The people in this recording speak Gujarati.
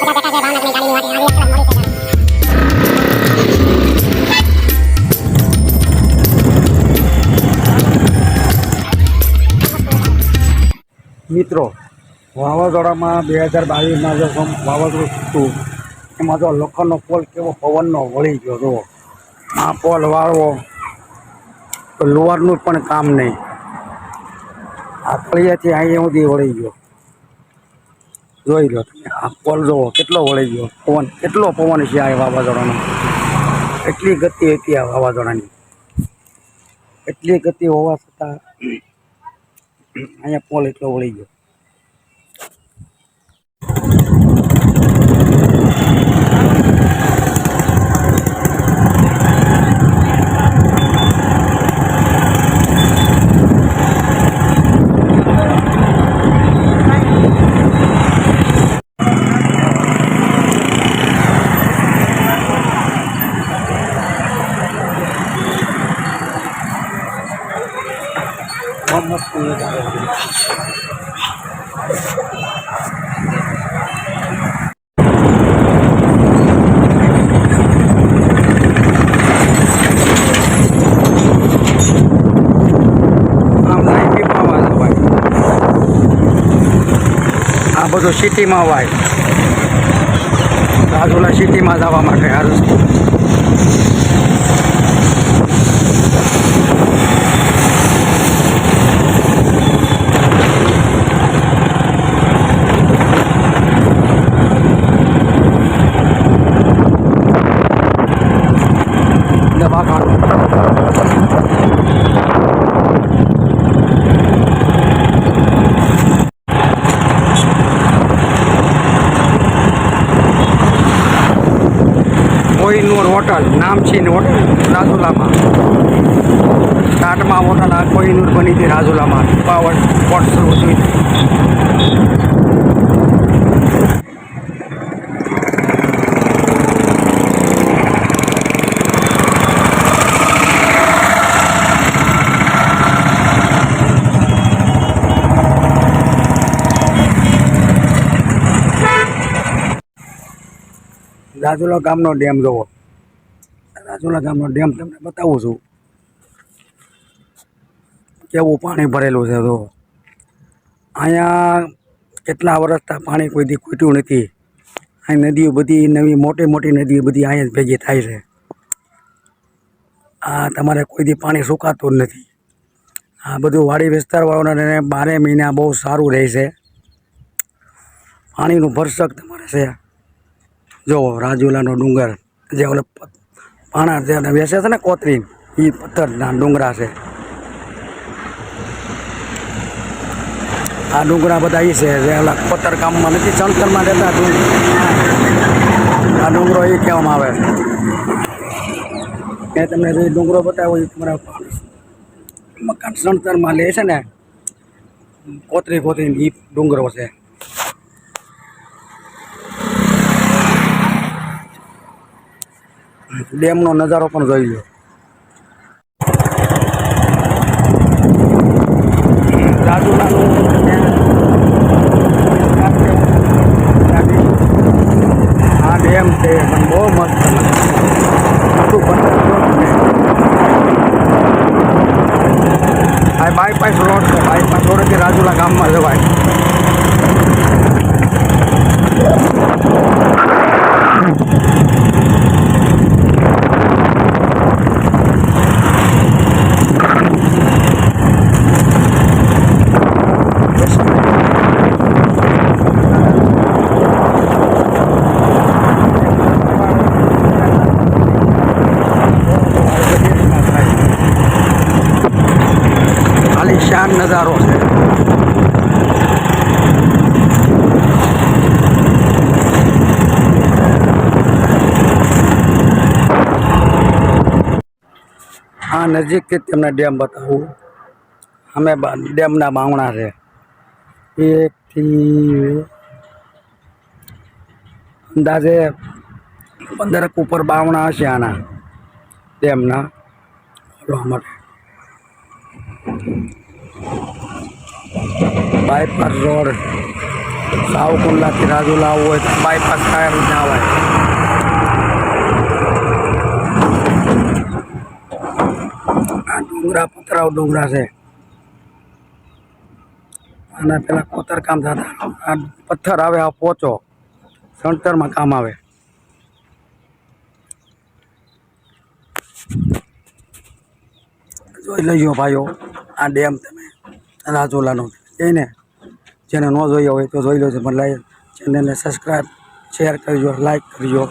મિત્રો, વાવાઝોડામાં 2022માં જો વાવાઝોડું હતું એમાં જો લોખંડનો પોલ કેવો પવનનો વળી ગયો જો આ પોલ વાળવો તો લુવારનું પણ કામ નહીં. આ ફળિયાથી અહીંયા સુધી વળી ગયો. જોઈ લો તમે આ પોલ જોવો કેટલો વળી ગયો. પવન કેટલો પવન છે આ વાવાઝોડાનો. એટલી ગતિ હતી આ વાવાઝોડાની. એટલી ગતિ હોવા છતાં અહીંયા પોલ એટલો વળી ગયો. આ બધું સિટીમાં વાય રાજુલા સિટીમાં જવા માટે આ રસ્તો. કોઈનૂર હોટલ નામ છે ને હોટલ રાજુલામાં સ્ટાર્ટમાં હોટલ આ કોઈનૂર બની હતી રાજુલામાં પાવર સ્પોટ શરૂ થઈ. રાજુલા ગામનો ડેમ જોવો. રાજુલા ગામનો ડેમ તમને બતાવું છું કેવું પાણી ભરેલું છે. તો અહીંયા કેટલા વર્ષથી પાણી કોઈ દી ખૂટ્યું નથી. અહીં નદીઓ બધી નવી મોટી મોટી નદીઓ બધી અહીંયા જ ભેગી થાય છે. આ તમારે કોઈ દી પાણી સુકાતું જ નથી. આ બધું વાડી વિસ્તારવાળાને 12 મહિના બહુ સારું રહેશે. પાણીનું ભરસક તમારે છે. જો રાજુલાનો ડુંગર જે ઓલે પાણા જે વેસે છે ને કોતરી એ પથ્થરના ડુંગરા છે. આ ડુંગરા બધા એ છે જે ઓલા પથ્થર કામમાં નથી ચણતરમાં રહેતા. આ ડુંગરો એ કહેવામાં આવે. મેં તમને જે ડુંગરો બતાવ્યો એ તમારા મકાન ચણતરમાં લે છે ને કોતરી એ ડુંગરો છે. ડેમનો નજારો પણ જોઈ લો. રાજુલાનું આ ડેમ છે પણ બહુ મસ્ત આ બાયપાસ રોડ છે. બાયપાસ રોડથી રાજુલા ગામમાં જવાય. શાન નજારો છે. આ નજીકથી તમને ડેમ બતાવું. અમે ડેમના બાવણા છે. 1 થી અંદાજે 15 ઉપર બાવણા હશે આના ડેમના ખોલવા માટે. બાયપાસ રોડ સાવકુંડલાથી રાજુલા આવવું હોય તો બાયપાસ ટાયર જ આવાય. આ ડુંગરા પતરાવ ડુંગરા છે. આના પેલા કોતરકામ થતા. આ પથ્થર આવે આ પોચો સણતરમાં કામ આવે. જોઈ લેજો ભાઈઓ આ ડેમ તમે રાજુલાનો જઈને જેને ન જોયો હોય તો જોઈ લેજો. પણ ચેનલને સબસ્ક્રાઈબ શેર કરજો, લાઈક કરજો.